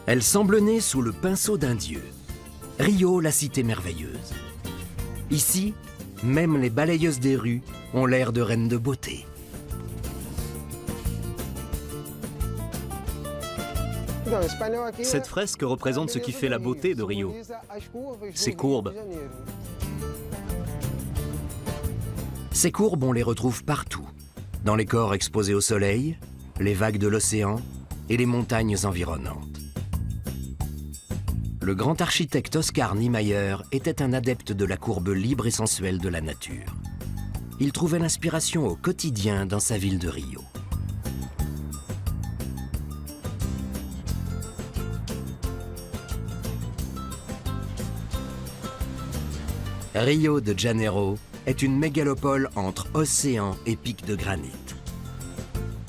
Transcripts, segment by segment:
Elle semble née sous le pinceau d'un dieu. Rio, la cité merveilleuse. Ici, même les balayeuses des rues ont l'air de reines de beauté. Cette fresque représente ce qui fait la beauté de Rio, ses courbes. Ces courbes, on les retrouve partout, dans les corps exposés au soleil, les vagues de l'océan et les montagnes environnantes. Le grand architecte Oscar Niemeyer était un adepte de la courbe libre et sensuelle de la nature. Il trouvait l'inspiration au quotidien dans sa ville de Rio. Rio de Janeiro est une mégalopole entre océan et pics de granit.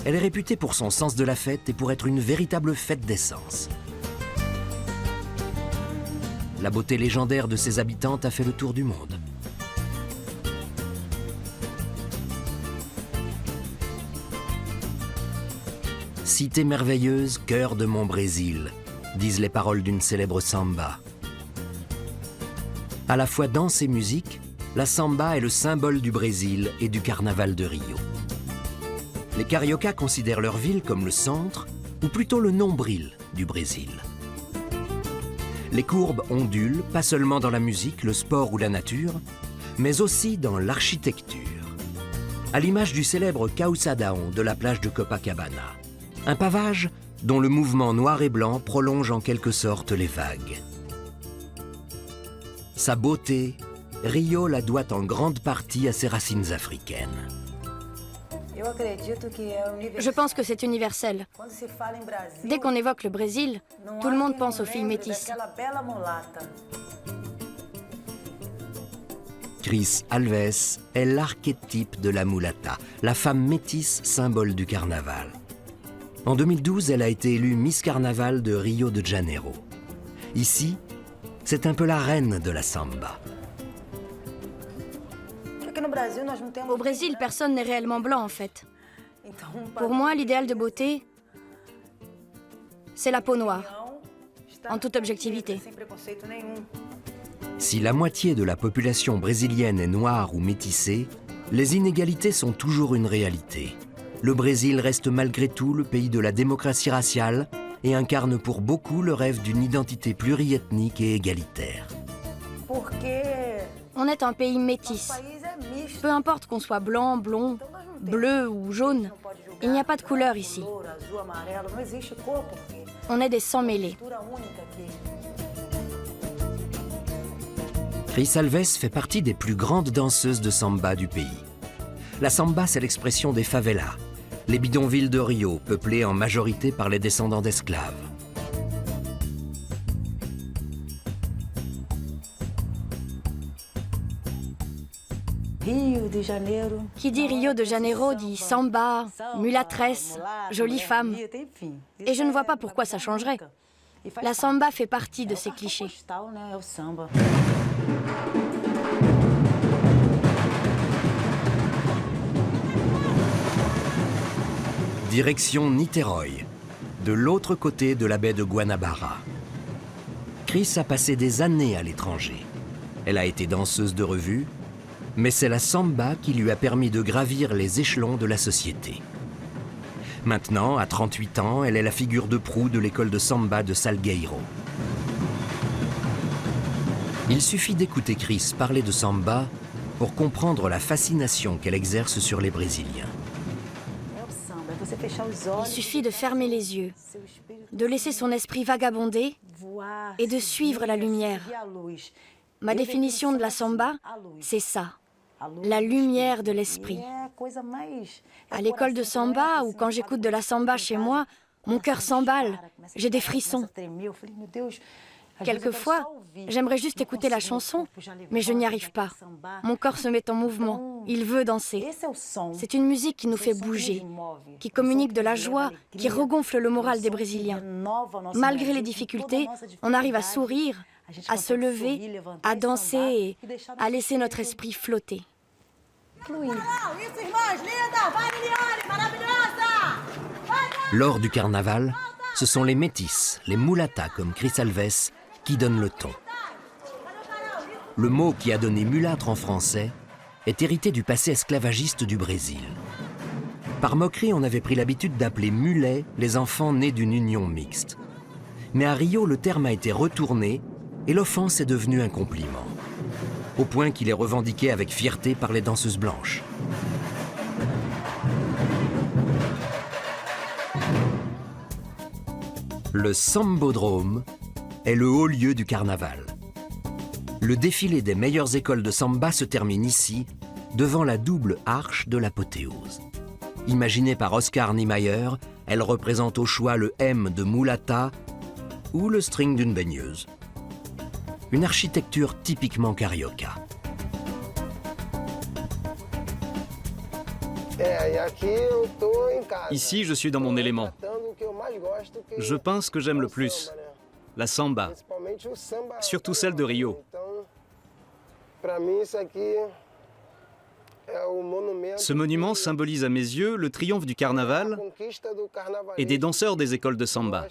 Elle est réputée pour son sens de la fête et pour être une véritable fête d'essence. La beauté légendaire de ses habitantes a fait le tour du monde. Cité merveilleuse, cœur de mon Brésil, disent les paroles d'une célèbre samba. À la fois danse et musique, la samba est le symbole du Brésil et du carnaval de Rio. Les cariocas considèrent leur ville comme le centre, ou plutôt le nombril du Brésil. Les courbes ondulent, pas seulement dans la musique, le sport ou la nature, mais aussi dans l'architecture. À l'image du célèbre Calçadão de la plage de Copacabana. Un pavage dont le mouvement noir et blanc prolonge en quelque sorte les vagues. Sa beauté, Rio la doit en grande partie à ses racines africaines. Je pense que c'est universel. Dès qu'on évoque le Brésil, tout le monde pense aux filles métisses. Cris Alves est l'archétype de la mulata, la femme métisse symbole du carnaval. En 2012, elle a été élue Miss Carnaval de Rio de Janeiro. Ici, c'est un peu la reine de la samba. Au Brésil, personne n'est réellement blanc en fait. Pour moi, l'idéal de beauté, c'est la peau noire, en toute objectivité. Si la moitié de la population brésilienne est noire ou métissée, les inégalités sont toujours une réalité. Le Brésil reste malgré tout le pays de la démocratie raciale et incarne pour beaucoup le rêve d'une identité pluriethnique et égalitaire. On est un pays métis. Peu importe qu'on soit blanc, blond, bleu ou jaune, il n'y a pas de couleur ici. On est des sans-mêlés. Cris Alves fait partie des plus grandes danseuses de samba du pays. La samba, c'est l'expression des favelas, les bidonvilles de Rio, peuplés en majorité par les descendants d'esclaves. Qui dit Rio de Janeiro dit samba, mulâtresse, jolie femme. Et je ne vois pas pourquoi ça changerait. La samba fait partie de ces clichés. Direction Niterói, de l'autre côté de la baie de Guanabara. Cris a passé des années à l'étranger. Elle a été danseuse de revue, mais c'est la samba qui lui a permis de gravir les échelons de la société. Maintenant, à 38 ans, elle est la figure de proue de l'école de samba de Salgueiro. Il suffit d'écouter Cris parler de samba pour comprendre la fascination qu'elle exerce sur les Brésiliens. Il suffit de fermer les yeux, de laisser son esprit vagabonder et de suivre la lumière. Ma définition de la samba, c'est ça, la lumière de l'esprit. À l'école de samba ou quand j'écoute de la samba chez moi, mon cœur s'emballe, j'ai des frissons. Quelquefois, j'aimerais juste écouter la chanson, mais je n'y arrive pas. Mon corps se met en mouvement, il veut danser. C'est une musique qui nous fait bouger, qui communique de la joie, qui regonfle le moral des Brésiliens. Malgré les difficultés, on arrive à sourire, à se lever, à danser et à laisser notre esprit flotter. Lors du carnaval, Ce sont les métis, les mulatas comme Chris Alves, qui donnent le ton. Le mot qui a donné mulâtre en français est hérité du passé esclavagiste du Brésil. Par moquerie, on avait pris l'habitude d'appeler mulets les enfants nés d'une union mixte. Mais à Rio, le terme a été retourné et l'offense est devenue un compliment. Au point qu'il est revendiqué avec fierté par les danseuses blanches. Le Sambodrome est le haut lieu du carnaval. Le défilé des meilleures écoles de samba se termine ici, devant la double arche de l'apothéose. Imaginée par Oscar Niemeyer, elle représente au choix le M de mulata ou le string d'une baigneuse. Une architecture typiquement carioca. Ici, je suis dans mon élément. Je peins ce que j'aime le plus, la samba, surtout celle de Rio. Ce monument symbolise à mes yeux le triomphe du carnaval et des danseurs des écoles de samba.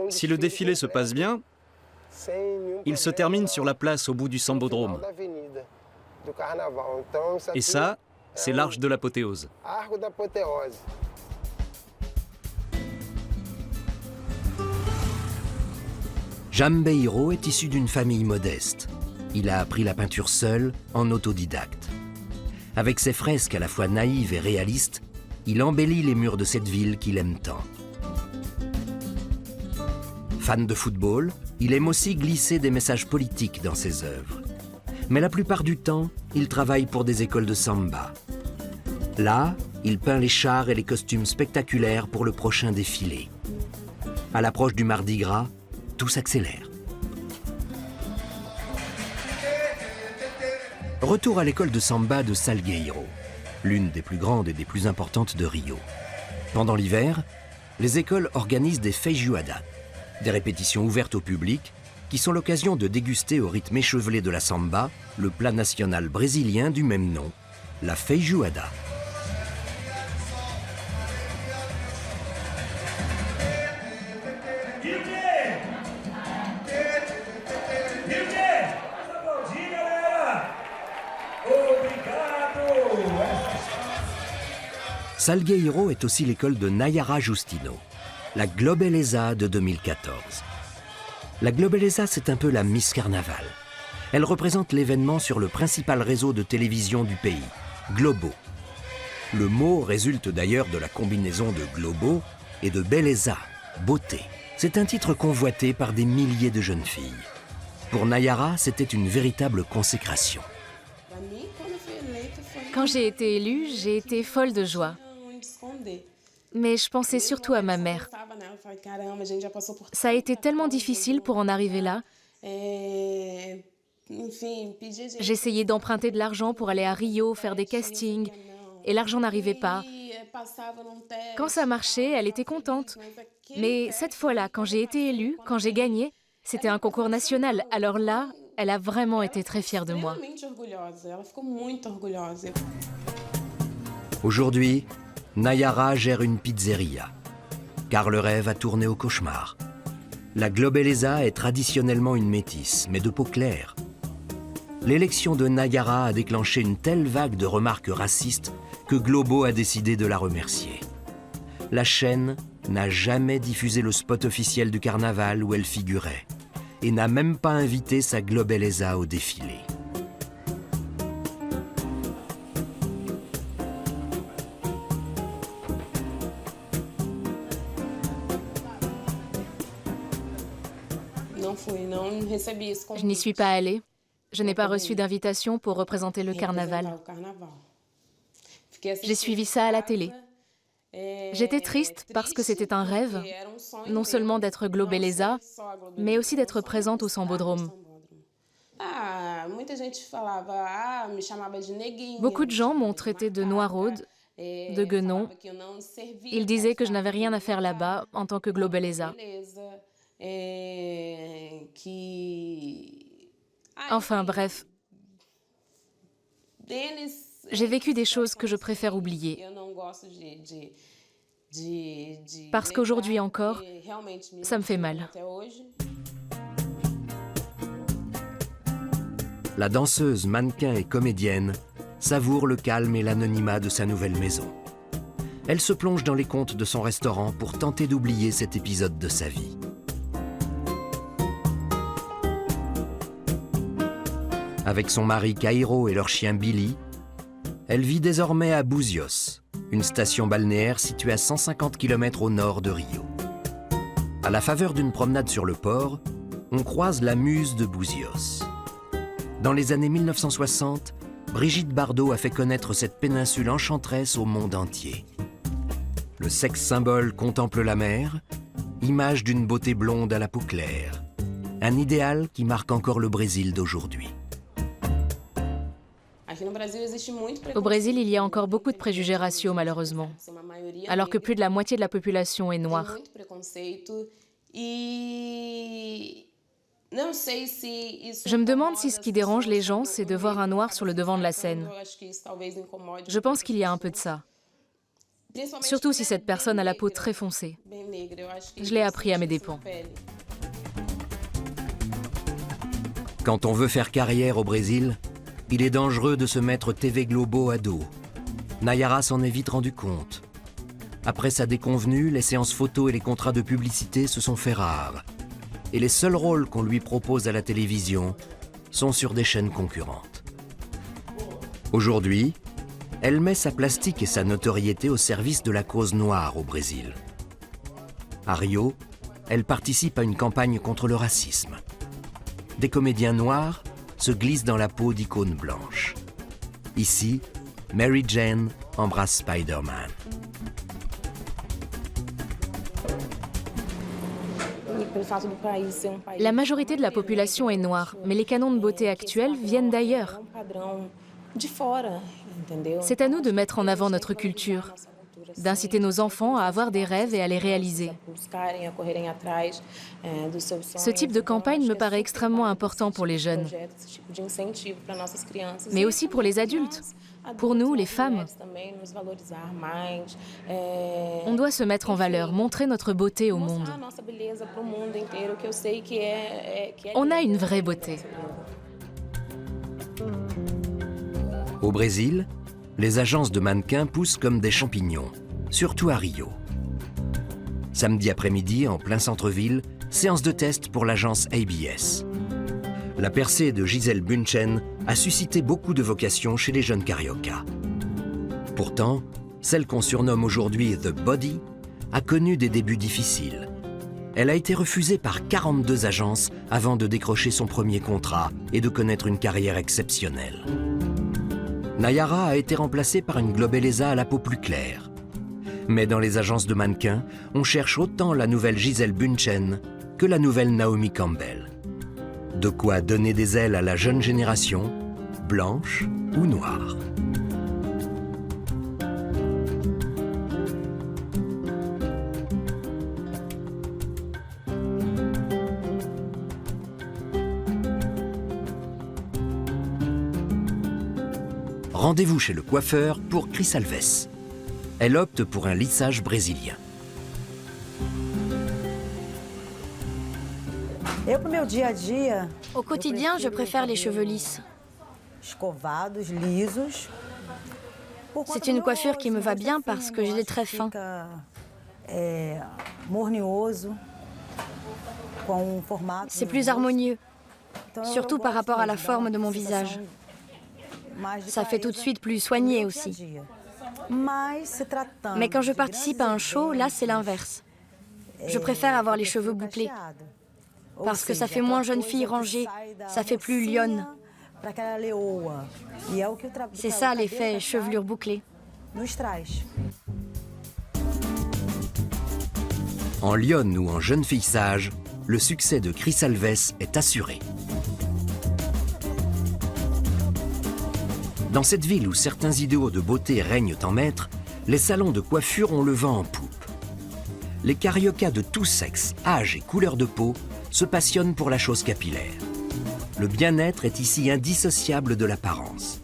Si le défilé se passe bien, il se termine sur la place au bout du Sambodrome. Et ça, c'est l'arche de l'apothéose. Jambeiro est issu d'une famille modeste. Il a appris la peinture seul, en autodidacte. Avec ses fresques à la fois naïves et réalistes, il embellit les murs de cette ville qu'il aime tant. Fan de football, il aime aussi glisser des messages politiques dans ses œuvres. Mais la plupart du temps, il travaille pour des écoles de samba. Là, il peint les chars et les costumes spectaculaires pour le prochain défilé. À l'approche du Mardi Gras, tout s'accélère. Retour à l'école de samba de Salgueiro, l'une des plus grandes et des plus importantes de Rio. Pendant l'hiver, les écoles organisent des feijoadas, des répétitions ouvertes au public qui sont l'occasion de déguster au rythme échevelé de la samba le plat national brésilien du même nom, la feijoada. Salgueiro est aussi l'école de Nayara Justino, la Globeleza de 2014. La Globeleza, c'est un peu la Miss Carnaval. Elle représente l'événement sur le principal réseau de télévision du pays, Globo. Le mot résulte d'ailleurs de la combinaison de Globo et de Beleza, beauté. C'est un titre convoité par des milliers de jeunes filles. Pour Nayara, c'était une véritable consécration. Quand j'ai été élue, j'ai été folle de joie. Mais je pensais surtout à ma mère. Ça a été tellement difficile pour en arriver là. J'essayais d'emprunter de l'argent pour aller à Rio, faire des castings, et l'argent n'arrivait pas. Quand ça marchait, elle était contente. Mais cette fois-là, quand j'ai été élue, quand j'ai gagné, c'était un concours national. Alors là, elle a vraiment été très fière de moi. Aujourd'hui, Nayara gère une pizzeria, car le rêve a tourné au cauchemar. La Globeleza est traditionnellement une métisse, mais de peau claire. L'élection de Nayara a déclenché une telle vague de remarques racistes que Globo a décidé de la remercier. La chaîne n'a jamais diffusé le spot officiel du carnaval où elle figurait et n'a même pas invité sa Globeleza au défilé. Je n'y suis pas allée. Je n'ai pas reçu d'invitation pour représenter le carnaval. J'ai suivi ça à la télé. J'étais triste parce que c'était un rêve, non seulement d'être Globeleza, mais aussi d'être présente au Sambodrome. Beaucoup de gens m'ont traité de noiraude, de guenon. Ils disaient que je n'avais rien à faire là-bas en tant que Globeleza. Enfin bref, j'ai vécu des choses que je préfère oublier. Parce qu'aujourd'hui encore, ça me fait mal. La danseuse, mannequin et comédienne savoure le calme et l'anonymat de sa nouvelle maison. Elle se plonge dans les comptes de son restaurant pour tenter d'oublier cet épisode de sa vie. Avec son mari Cairo et leur chien Billy, elle vit désormais à Buzios, une station balnéaire située à 150 km au nord de Rio. À la faveur d'une promenade sur le port, on croise la muse de Buzios. Dans les années 1960, Brigitte Bardot a fait connaître cette péninsule enchanteresse au monde entier. Le sexe symbole contemple la mer, image d'une beauté blonde à la peau claire, un idéal qui marque encore le Brésil d'aujourd'hui. Au Brésil, il y a encore beaucoup de préjugés raciaux, malheureusement, alors que plus de la moitié de la population est noire. Je me demande si ce qui dérange les gens, c'est de voir un noir sur le devant de la scène. Je pense qu'il y a un peu de ça. Surtout si cette personne a la peau très foncée. Je l'ai appris à mes dépens. Quand on veut faire carrière au Brésil, il est dangereux de se mettre TV Globo à dos. Nayara s'en est vite rendu compte. Après sa déconvenue, les séances photos et les contrats de publicité se sont fait rares. Et les seuls rôles qu'on lui propose à la télévision sont sur des chaînes concurrentes. Aujourd'hui, elle met sa plastique et sa notoriété au service de la cause noire au Brésil. À Rio, elle participe à une campagne contre le racisme. Des comédiens noirs se glissent dans la peau d'icônes blanches. Ici, Mary Jane embrasse Spider-Man. La majorité de la population est noire, mais les canons de beauté actuels viennent d'ailleurs. C'est à nous de mettre en avant notre culture, d'inciter nos enfants à avoir des rêves et à les réaliser. Ce type de campagne me paraît extrêmement important pour les jeunes, mais aussi pour les adultes, pour nous, les femmes. On doit se mettre en valeur, montrer notre beauté au monde. On a une vraie beauté. Au Brésil, les agences de mannequins poussent comme des champignons, surtout à Rio. Samedi après-midi, en plein centre-ville, séance de test pour l'agence ABS. La percée de Gisèle Bündchen a suscité beaucoup de vocations chez les jeunes cariocas. Pourtant, celle qu'on surnomme aujourd'hui The Body a connu des débuts difficiles. Elle a été refusée par 42 agences avant de décrocher son premier contrat et de connaître une carrière exceptionnelle. Nayara a été remplacée par une globeleza à la peau plus claire. Mais dans les agences de mannequins, on cherche autant la nouvelle Gisèle Bündchen que la nouvelle Naomi Campbell. De quoi donner des ailes à la jeune génération, blanche ou noire. Rendez-vous chez le coiffeur pour Chris Alves. Elle opte pour un lissage brésilien. Au quotidien, je préfère les cheveux lisses. C'est une coiffure qui me va bien parce que j'ai des traits fins. C'est plus harmonieux, surtout par rapport à la forme de mon visage. Ça fait tout de suite plus soigné aussi. Mais quand je participe à un show, là c'est l'inverse. Je préfère avoir les cheveux bouclés. Parce que ça fait moins jeune fille rangée, ça fait plus lionne. C'est ça l'effet chevelure bouclée. En lionne ou en jeune fille sage, le succès de Chris Alves est assuré. Dans cette ville où certains idéaux de beauté règnent en maître, les salons de coiffure ont le vent en poupe. Les cariocas de tous sexes, âges et couleurs de peau se passionnent pour la chose capillaire. Le bien-être est ici indissociable de l'apparence.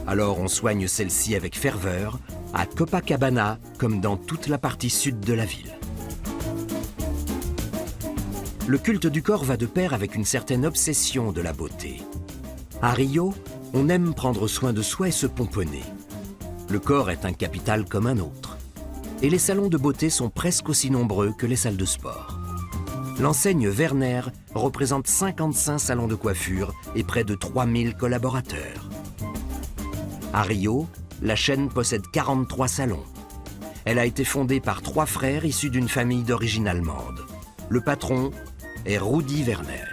Alors on soigne celle-ci avec ferveur à Copacabana comme dans toute la partie sud de la ville. Le culte du corps va de pair avec une certaine obsession de la beauté. À Rio, on aime prendre soin de soi et se pomponner. Le corps est un capital comme un autre. Et les salons de beauté sont presque aussi nombreux que les salles de sport. L'enseigne Werner représente 55 salons de coiffure et près de 3000 collaborateurs. À Rio, la chaîne possède 43 salons. Elle a été fondée par 3 frères issus d'une famille d'origine allemande. Le patron est Rudi Werner.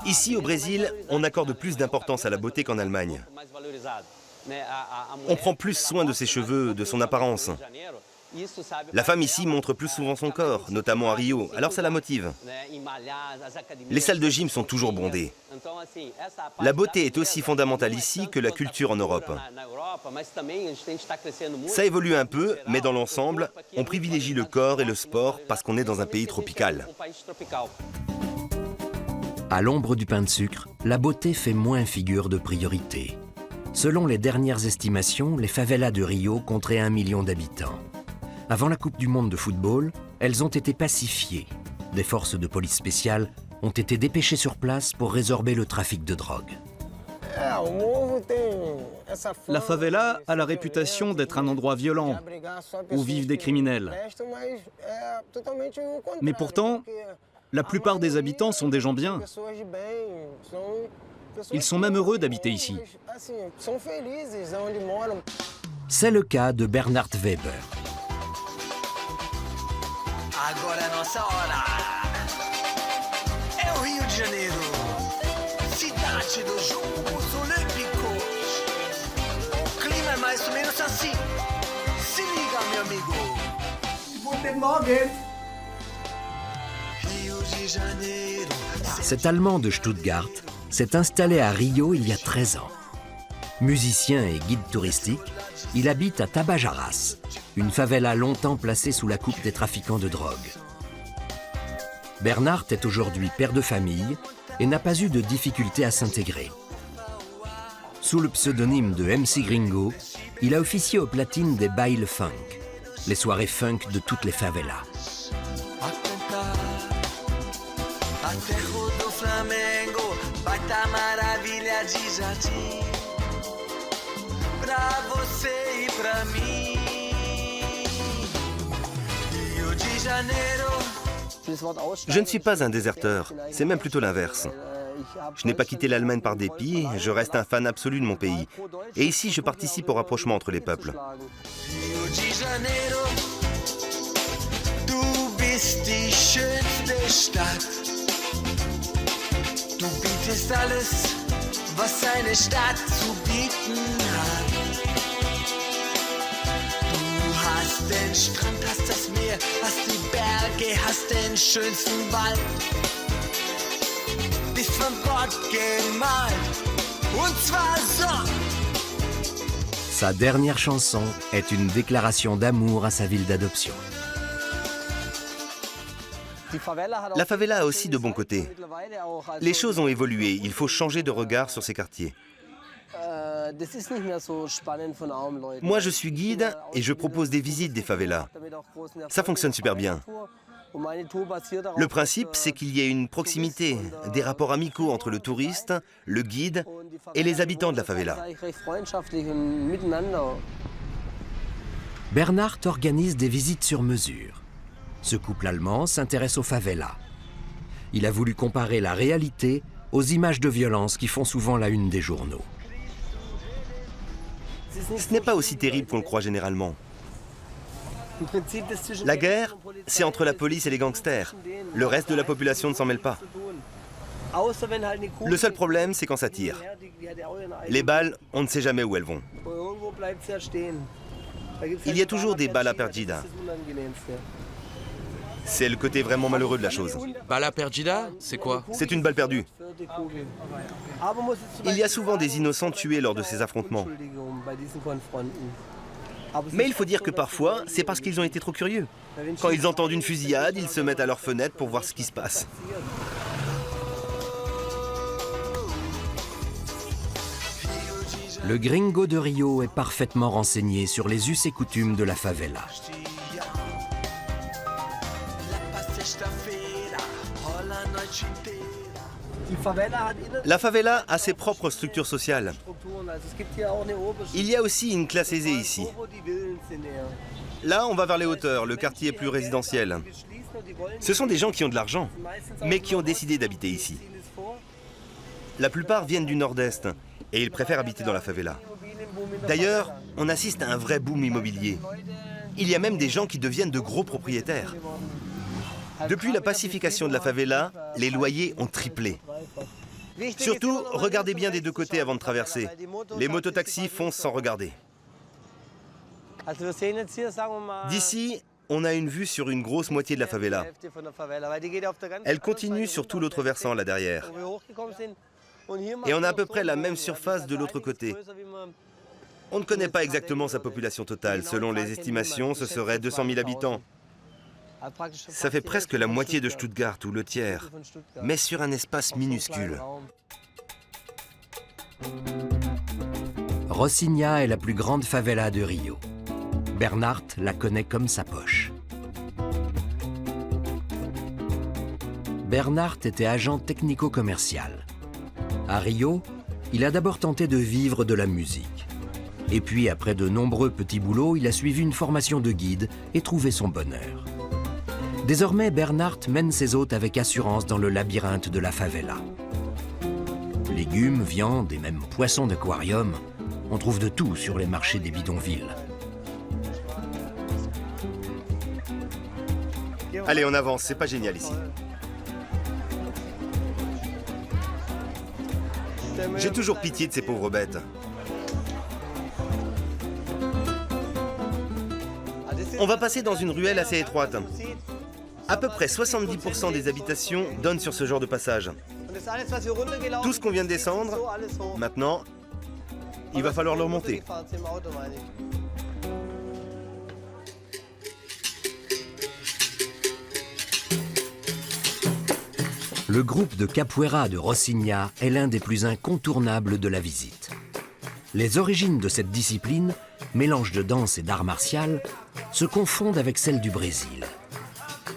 Ici, au Brésil, on accorde plus d'importance à la beauté qu'en Allemagne. On prend plus soin de ses cheveux, de son apparence. La femme ici montre plus souvent son corps, notamment à Rio, alors ça la motive. Les salles de gym sont toujours bondées. La beauté est aussi fondamentale ici que la culture en Europe. Ça évolue un peu, mais dans l'ensemble, on privilégie le corps et le sport parce qu'on est dans un pays tropical. À l'ombre du pain de sucre, la beauté fait moins figure de priorité. Selon les dernières estimations, les favelas de Rio compteraient 1 million d'habitants. Avant la Coupe du Monde de football, elles ont été pacifiées. Des forces de police spéciales ont été dépêchées sur place pour résorber le trafic de drogue. La favela a la réputation d'être un endroit violent, où vivent des criminels. Mais pourtant, la plupart des habitants sont des gens bien. Ils sont même heureux d'habiter ici. C'est le cas de Bernhard Weber. Agora é nossa hora. É o Rio de Janeiro, cidade dos Jogos Olímpicos. O clima é mais ou menos assim. Se liga, meu amigo. Guten Morgen. Rio de Janeiro. Cet Allemand de Stuttgart s'est installé à Rio il y a 13 ans. Musicien et guide touristique, il habite à Tabajaras, une favela longtemps placée sous la coupe des trafiquants de drogue. Bernhard est aujourd'hui père de famille et n'a pas eu de difficulté à s'intégrer. Sous le pseudonyme de MC Gringo, il a officié aux platines des Baile Funk, les soirées funk de toutes les favelas. Pra você e pra mim, Rio de Janeiro. Je ne suis pas un déserteur, c'est même plutôt l'inverse. Je n'ai pas quitté l'Allemagne par dépit, je reste un fan absolu de mon pays. Et ici, je participe au rapprochement entre les peuples. Rio de Janeiro, du bist die schönste Stadt. Du bietest alles, was eine Stadt zu bieten hat. Du hast den Strand, hast das Meer, hast die Berge, hast den schönsten Wald. Bist von Gott gemalt, und zwar so. Sa dernière chanson est une déclaration d'amour à sa ville d'adoption. La favela a aussi de bons côtés. Les choses ont évolué, il faut changer de regard sur ces quartiers. Moi, je suis guide et je propose des visites des favelas. Ça fonctionne super bien. Le principe, c'est qu'il y ait une proximité, des rapports amicaux entre le touriste, le guide et les habitants de la favela. Bernhard organise des visites sur mesure. Ce couple allemand s'intéresse aux favelas. Il a voulu comparer la réalité aux images de violence qui font souvent la une des journaux. Ce n'est pas aussi terrible qu'on le croit généralement. La guerre, c'est entre la police et les gangsters. Le reste de la population ne s'en mêle pas. Le seul problème, c'est quand ça tire. Les balles, on ne sait jamais où elles vont. Il y a toujours des balles à perdida. C'est le côté vraiment malheureux de la chose. Bala perdida, c'est quoi? C'est une balle perdue. Il y a souvent des innocents tués lors de ces affrontements. Mais il faut dire que parfois, c'est parce qu'ils ont été trop curieux. Quand ils entendent une fusillade, ils se mettent à leur fenêtre pour voir ce qui se passe. Le gringo de Rio est parfaitement renseigné sur les us et coutumes de la favela. La favela a ses propres structures sociales. Il y a aussi une classe aisée ici. Là, on va vers les hauteurs, le quartier est plus résidentiel. Ce sont des gens qui ont de l'argent, mais qui ont décidé d'habiter ici. La plupart viennent du nord-est, et ils préfèrent habiter dans la favela. D'ailleurs, on assiste à un vrai boom immobilier. Il y a même des gens qui deviennent de gros propriétaires. Depuis la pacification de la favela, les loyers ont triplé. Surtout, regardez bien des deux côtés avant de traverser. Les mototaxis foncent sans regarder. D'ici, on a une vue sur une grosse moitié de la favela. Elle continue sur tout l'autre versant là derrière. Et on a à peu près la même surface de l'autre côté. On ne connaît pas exactement sa population totale. Selon les estimations, ce serait 200 000 habitants. Ça fait presque la moitié de Stuttgart, ou le tiers, mais sur un espace minuscule. Rocinha est la plus grande favela de Rio. Bernhard la connaît comme sa poche. Bernhard était agent technico-commercial. À Rio, il a d'abord tenté de vivre de la musique. Et puis, après de nombreux petits boulots, il a suivi une formation de guide et trouvé son bonheur. Désormais, Bernhard mène ses hôtes avec assurance dans le labyrinthe de la favela. Légumes, viande et même poissons d'aquarium, on trouve de tout sur les marchés des bidonvilles. Allez, on avance, c'est pas génial ici. J'ai toujours pitié de ces pauvres bêtes. On va passer dans une ruelle assez étroite. À peu près 70% des habitations donnent sur ce genre de passage. Tout ce qu'on vient de descendre, maintenant, il va falloir le remonter. Le groupe de capoeira de Rocinha est l'un des plus incontournables de la visite. Les origines de cette discipline, mélange de danse et d'art martial, se confondent avec celles du Brésil.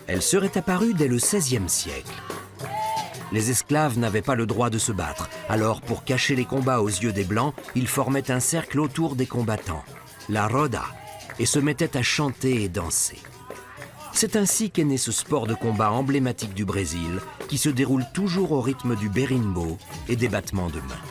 Elle serait apparue dès le XVIe siècle. Les esclaves n'avaient pas le droit de se battre, alors pour cacher les combats aux yeux des Blancs, ils formaient un cercle autour des combattants, la roda, et se mettaient à chanter et danser. C'est ainsi qu'est né ce sport de combat emblématique du Brésil, qui se déroule toujours au rythme du berimbau et des battements de mains.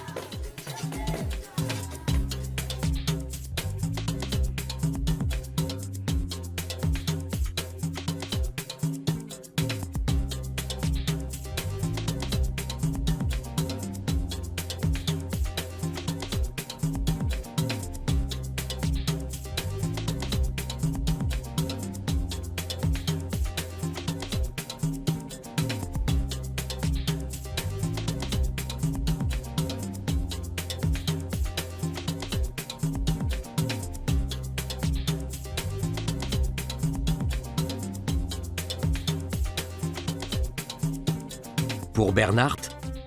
Pour Bernhard,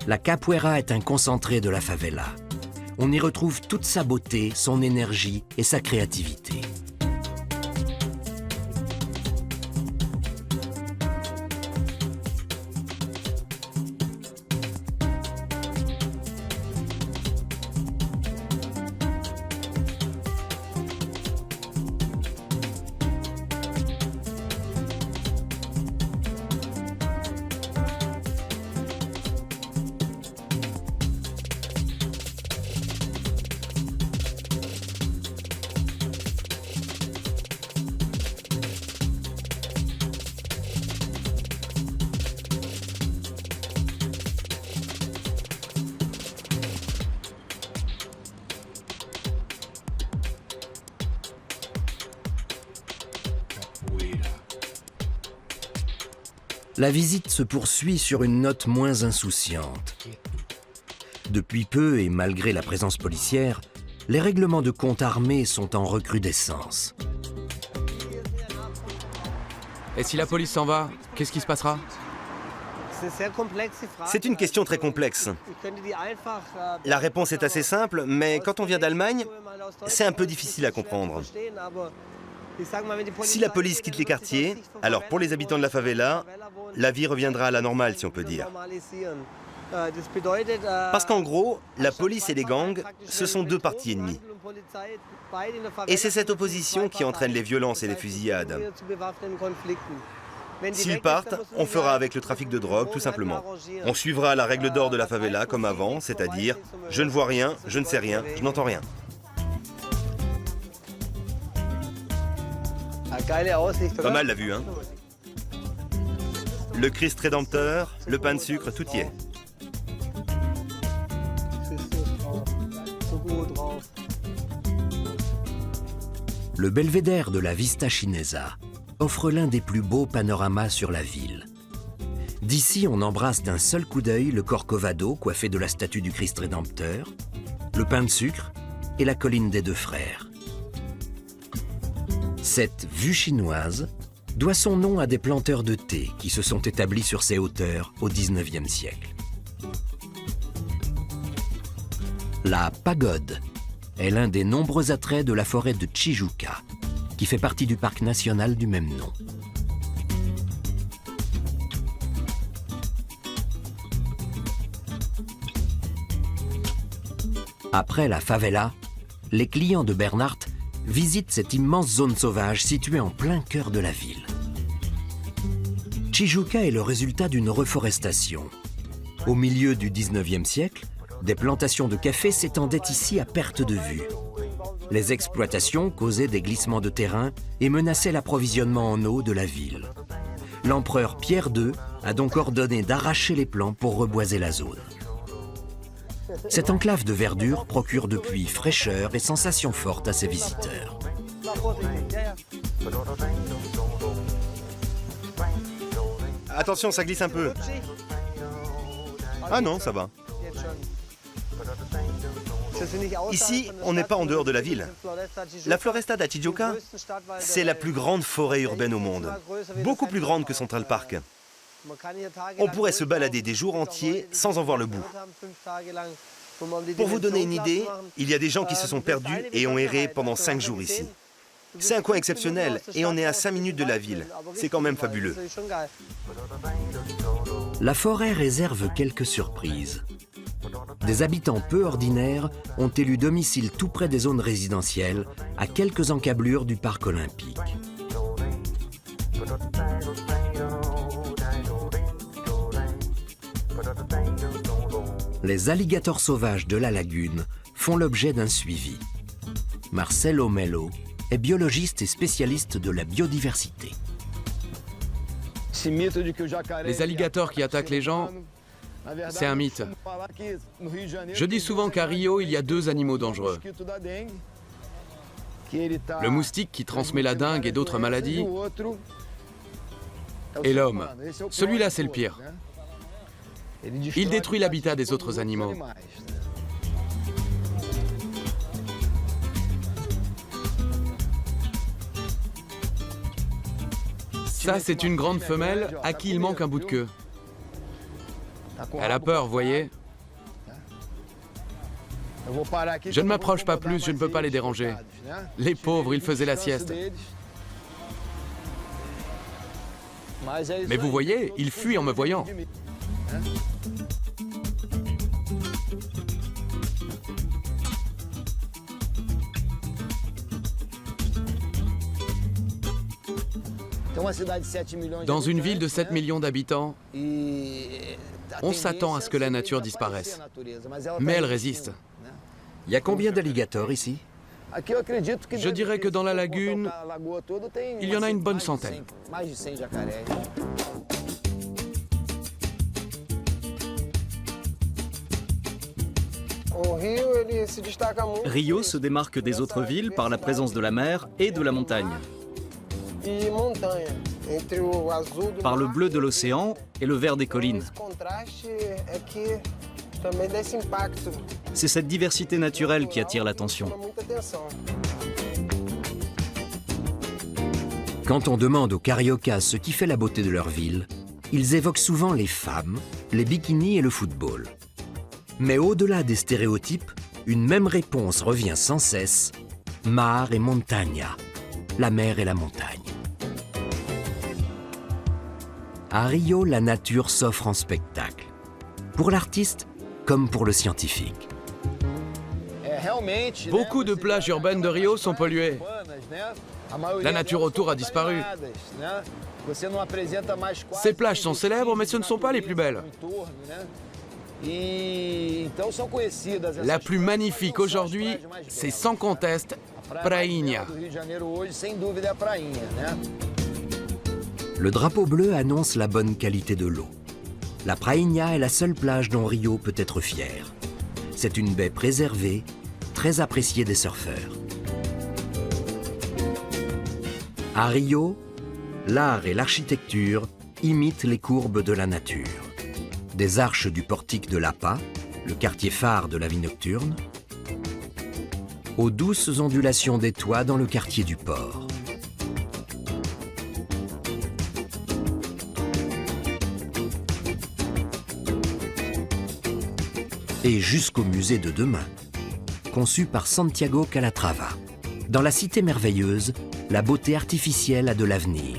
la capoeira est un concentré de la favela. On y retrouve toute sa beauté, son énergie et sa créativité. La visite se poursuit sur une note moins insouciante. Depuis peu, et malgré la présence policière, les règlements de compte armés sont en recrudescence. Et si la police s'en va, qu'est-ce qui se passera? C'est une question très complexe. La réponse est assez simple, mais quand on vient d'Allemagne, c'est un peu difficile à comprendre. Si la police quitte les quartiers, alors pour les habitants de la favela, la vie reviendra à la normale, si on peut dire. Parce qu'en gros, la police et les gangs, ce sont deux partis ennemis. Et c'est cette opposition qui entraîne les violences et les fusillades. S'ils partent, on fera avec le trafic de drogue, tout simplement. On suivra la règle d'or de la favela comme avant, c'est-à-dire « je ne vois rien, je ne sais rien, je n'entends rien ». Pas mal la vue, hein? Le Christ rédempteur, le pain de sucre, tout y est. Le belvédère de la Vista Chinesa offre l'un des plus beaux panoramas sur la ville. D'ici, on embrasse d'un seul coup d'œil le Corcovado coiffé de la statue du Christ rédempteur, le pain de sucre et la colline des Deux Frères. Cette vue chinoise doit son nom à des planteurs de thé qui se sont établis sur ces hauteurs au XIXe siècle. La pagode est l'un des nombreux attraits de la forêt de Tijuca, qui fait partie du parc national du même nom. Après la favela, les clients de Bernhardt visitent cette immense zone sauvage située en plein cœur de la ville. Tijuca est le résultat d'une reforestation. Au milieu du XIXe siècle, des plantations de café s'étendaient ici à perte de vue. Les exploitations causaient des glissements de terrain et menaçaient l'approvisionnement en eau de la ville. L'empereur Pierre II a donc ordonné d'arracher les plants pour reboiser la zone. Cette enclave de verdure procure depuis fraîcheur et sensations fortes à ses visiteurs. Attention, ça glisse un peu. Ah non, ça va. Ici, on n'est pas en dehors de la ville. La Floresta da Tijuca, c'est la plus grande forêt urbaine au monde. Beaucoup plus grande que Central Park. On pourrait se balader des jours entiers sans en voir le bout. Pour vous donner une idée, il y a des gens qui se sont perdus et ont erré pendant 5 jours ici. C'est un coin exceptionnel et on est à 5 minutes de la ville. C'est quand même fabuleux. La forêt réserve quelques surprises. Des habitants peu ordinaires ont élu domicile tout près des zones résidentielles, à quelques encablures du parc olympique. Les alligators sauvages de la lagune font l'objet d'un suivi. Marcelo Melo est biologiste et spécialiste de la biodiversité. Les alligators qui attaquent les gens, c'est un mythe. Je dis souvent qu'à Rio, il y a 2 animaux dangereux. Le moustique qui transmet la dengue et d'autres maladies, et l'homme. Celui-là, c'est le pire. Il détruit l'habitat des autres animaux. Ça, c'est une grande femelle à qui il manque un bout de queue. Elle a peur, voyez. Je ne m'approche pas plus, je ne peux pas les déranger. Les pauvres, ils faisaient la sieste. Mais vous voyez, ils fuient en me voyant. Dans une ville de 7 millions d'habitants, on s'attend à ce que la nature disparaisse. Mais elle résiste. Il y a combien d'alligators ici? Je dirais que dans la lagune, il y en a une bonne centaine. Rio se démarque des autres villes par la présence de la mer et de la montagne. Par le bleu de l'océan et le vert des collines. C'est cette diversité naturelle qui attire l'attention. Quand on demande aux Cariocas ce qui fait la beauté de leur ville, ils évoquent souvent les femmes, les bikinis et le football. Mais au-delà des stéréotypes, une même réponse revient sans cesse, mar et montaña, la mer et la montagne. À Rio, la nature s'offre en spectacle, pour l'artiste comme pour le scientifique. Beaucoup de plages urbaines de Rio sont polluées. La nature autour a disparu. Ces plages sont célèbres, mais ce ne sont pas les plus belles. La plus magnifique aujourd'hui, c'est sans conteste Prainha. Le drapeau bleu annonce la bonne qualité de l'eau. La Prainha est la seule plage dont Rio peut être fier. C'est une baie préservée, très appréciée des surfeurs. À Rio, l'art et l'architecture imitent les courbes de la nature. Des arches du portique de Lapa, le quartier phare de la vie nocturne, aux douces ondulations des toits dans le quartier du port. Et jusqu'au musée de demain, conçu par Santiago Calatrava. Dans la cité merveilleuse, la beauté artificielle a de l'avenir.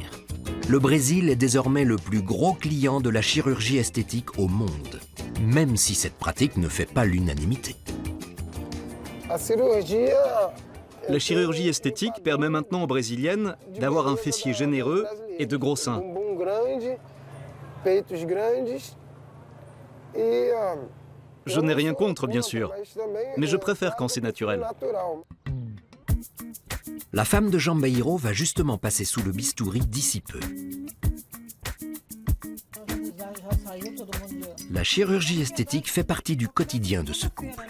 Le Brésil est désormais le plus gros client de la chirurgie esthétique au monde, même si cette pratique ne fait pas l'unanimité. La chirurgie esthétique permet maintenant aux Brésiliennes d'avoir un fessier généreux et de gros seins. Je n'ai rien contre, bien sûr, mais je préfère quand c'est naturel. La femme de Jambeiro va justement passer sous le bistouri d'ici peu. La chirurgie esthétique fait partie du quotidien de ce couple.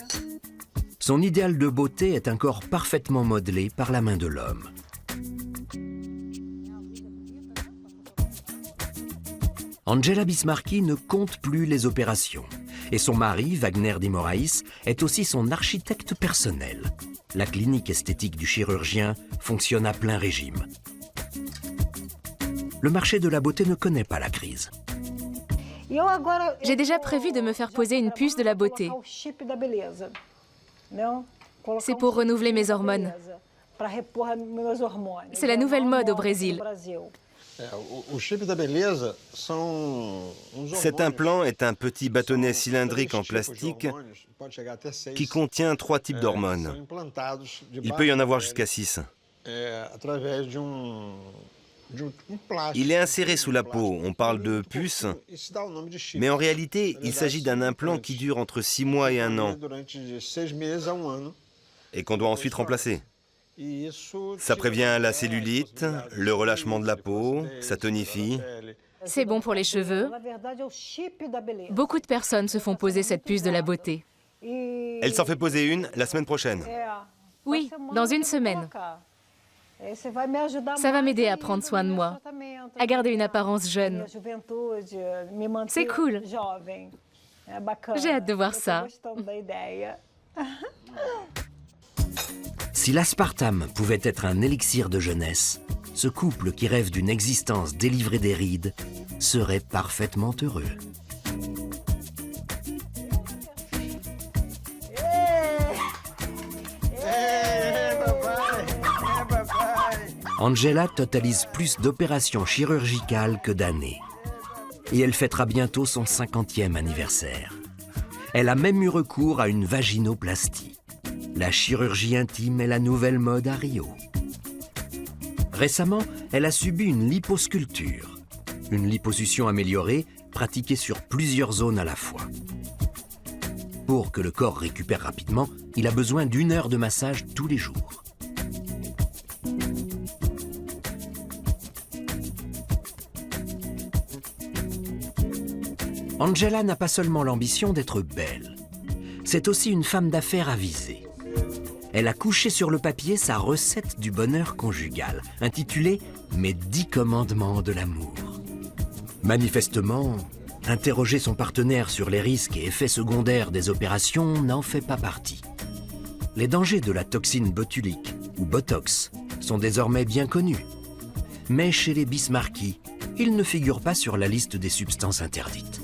Son idéal de beauté est un corps parfaitement modelé par la main de l'homme. Angela Bismarcky ne compte plus les opérations. Et son mari, Wagner de Moraes, est aussi son architecte personnel. La clinique esthétique du chirurgien fonctionne à plein régime. Le marché de la beauté ne connaît pas la crise. J'ai déjà prévu de me faire poser une puce de la beauté. C'est pour renouveler mes hormones. C'est la nouvelle mode au Brésil. Cet implant est un petit bâtonnet cylindrique en plastique qui contient 3 types d'hormones. Il peut y en avoir jusqu'à 6. Il est inséré sous la peau, on parle de puce, mais en réalité, il s'agit d'un implant qui dure entre 6 mois et 1 an et qu'on doit ensuite remplacer. Ça prévient la cellulite, le relâchement de la peau, ça tonifie. C'est bon pour les cheveux. Beaucoup de personnes se font poser cette puce de la beauté. Elle s'en fait poser une la semaine prochaine. Oui, dans une semaine. Ça va m'aider à prendre soin de moi, à garder une apparence jeune. C'est cool. J'ai hâte de voir ça. Si l'aspartame pouvait être un élixir de jeunesse, ce couple qui rêve d'une existence délivrée des rides serait parfaitement heureux. Angela totalise plus d'opérations chirurgicales que d'années. Et elle fêtera bientôt son 50e anniversaire. Elle a même eu recours à une vaginoplastie. La chirurgie intime est la nouvelle mode à Rio. Récemment, elle a subi une liposculpture, une liposuction améliorée pratiquée sur plusieurs zones à la fois. Pour que le corps récupère rapidement, il a besoin d'1 heure de massage tous les jours. Angela n'a pas seulement l'ambition d'être belle, c'est aussi une femme d'affaires avisée. Elle a couché sur le papier sa recette du bonheur conjugal, intitulée « Mes 10 commandements de l'amour ». Manifestement, Interroger son partenaire sur les risques et effets secondaires des opérations n'en fait pas partie. Les dangers de la toxine botulique, ou Botox, sont désormais bien connus. Mais chez les Bismarcky, ils ne figurent pas sur la liste des substances interdites.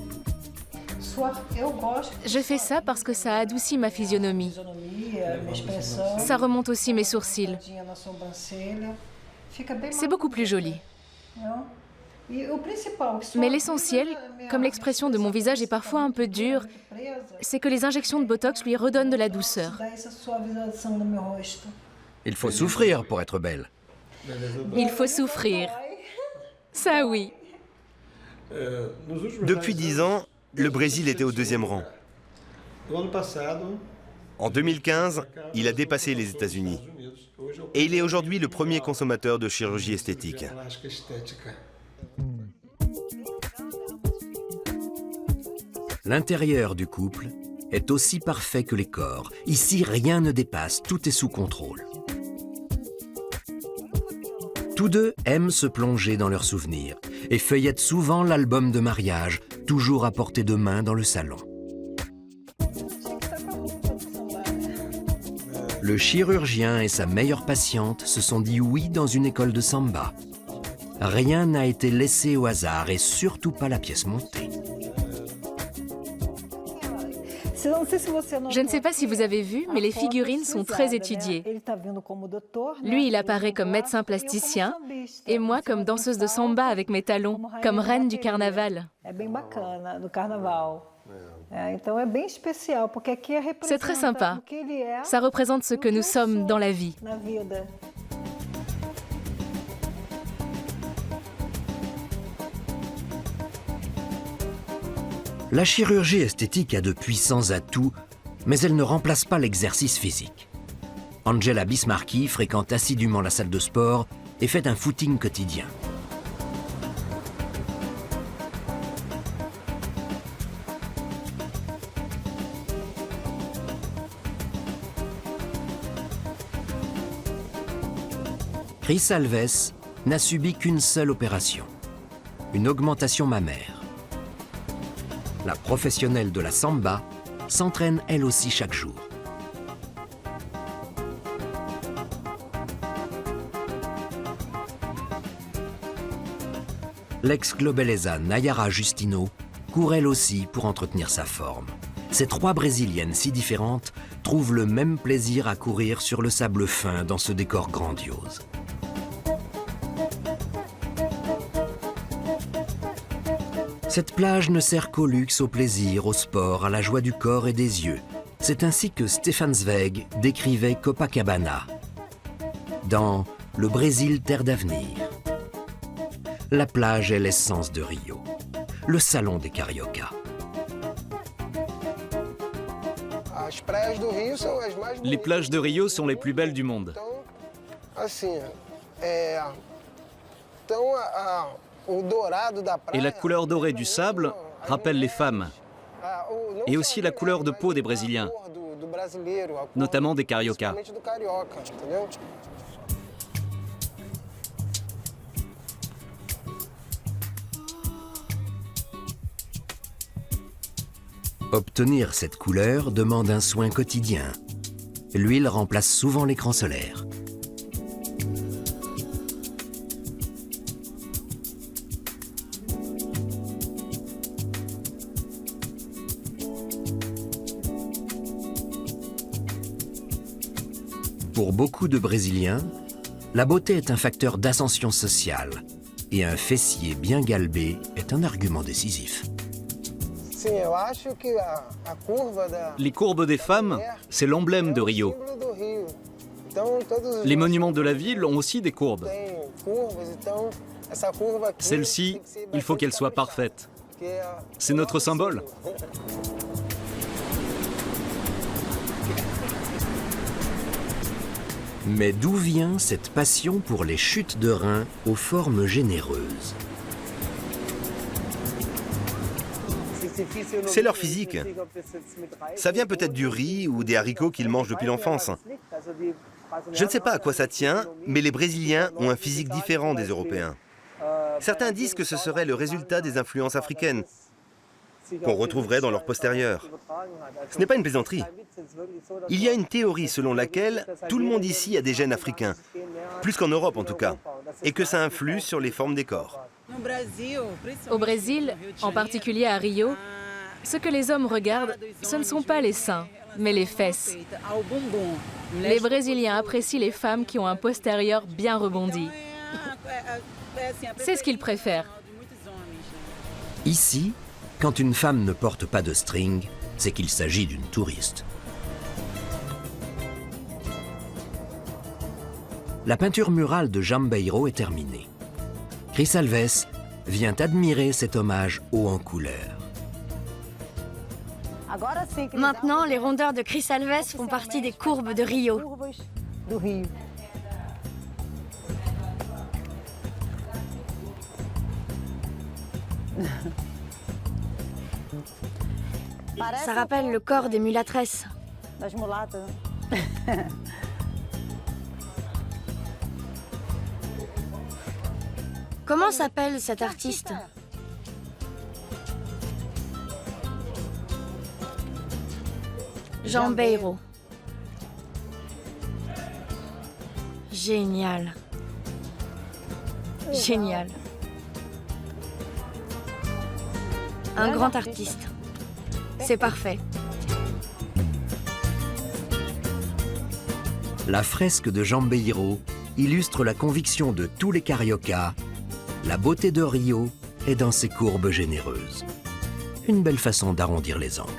Je fais ça parce que ça adoucit ma physionomie. Ça remonte aussi mes sourcils. C'est beaucoup plus joli. Mais l'essentiel, comme l'expression de mon visage est parfois un peu dure, c'est que les injections de Botox lui redonnent de la douceur. Il faut souffrir pour être belle. Il faut souffrir. Ça oui. Depuis 10 ans, le Brésil était au 2e rang. En 2015, il a dépassé les États-Unis. Et il est aujourd'hui le premier consommateur de chirurgie esthétique. L'intérieur du couple est aussi parfait que les corps. Ici, rien ne dépasse, tout est sous contrôle. Tous deux aiment se plonger dans leurs souvenirs et feuillettent souvent l'album de mariage, toujours à portée de main dans le salon. Le chirurgien et sa meilleure patiente se sont dit oui dans une école de samba. Rien n'a été laissé au hasard et surtout pas la pièce montée. Je ne sais pas si vous avez vu, mais les figurines sont très étudiées. Lui, il apparaît comme médecin plasticien et moi comme danseuse de samba avec mes talons, comme reine du carnaval. C'est très sympa. Ça représente ce que nous sommes dans la vie. La chirurgie esthétique a de puissants atouts, mais elle ne remplace pas l'exercice physique. Angela Bismarcky fréquente assidûment la salle de sport et fait un footing quotidien. Chris Alves n'a subi qu'une seule opération, une augmentation mammaire. La professionnelle de la samba s'entraîne elle aussi chaque jour. L'ex-globeleza Nayara Justino court elle aussi pour entretenir sa forme. Ces 3 Brésiliennes si différentes trouvent le même plaisir à courir sur le sable fin dans ce décor grandiose. Cette plage ne sert qu'au luxe, au plaisir, au sport, à la joie du corps et des yeux. C'est ainsi que Stefan Zweig décrivait Copacabana dans Le Brésil, terre d'avenir. La plage est l'essence de Rio, le salon des cariocas. Les plages de Rio sont les plus belles du monde. Et la couleur dorée du sable rappelle les femmes. Et aussi la couleur de peau des Brésiliens, notamment des cariocas. Obtenir cette couleur demande un soin quotidien. L'huile remplace souvent l'écran solaire. Pour beaucoup de Brésiliens, la beauté est un facteur d'ascension sociale et un fessier bien galbé est un argument décisif. Les courbes des femmes, c'est l'emblème de Rio. Les monuments de la ville ont aussi des courbes. Celle-ci, il faut qu'elle soit parfaite. C'est notre symbole. Mais d'où vient cette passion pour les chutes de reins aux formes généreuses? C'est leur physique. Ça vient peut-être du riz ou des haricots qu'ils mangent depuis l'enfance. Je ne sais pas à quoi ça tient, mais les Brésiliens ont un physique différent des Européens. Certains disent que ce serait le résultat des influences africaines. qu'on retrouverait dans leur postérieur. Ce n'est pas une plaisanterie. Il y a une théorie selon laquelle tout le monde ici a des gènes africains, plus qu'en Europe en tout cas, et que ça influe sur les formes des corps. Au Brésil, en particulier à Rio, ce que les hommes regardent, ce ne sont pas les seins, mais les fesses. Les Brésiliens apprécient les femmes qui ont un postérieur bien rebondi. C'est ce qu'ils préfèrent. Ici, quand une femme ne porte pas de string, c'est qu'il s'agit d'une touriste. La peinture murale de Jambeiro est terminée. Chris Alves vient admirer cet hommage haut en couleur. Maintenant, les rondeurs de Chris Alves font partie des courbes de Rio. Ça rappelle le corps des mulâtresses. Comment s'appelle cet artiste? Jambeiro. Génial. Génial. Un grand artiste. C'est parfait. La fresque de Jambeiro illustre la conviction de tous les cariocas. La beauté de Rio est dans ses courbes généreuses. Une belle façon d'arrondir les angles.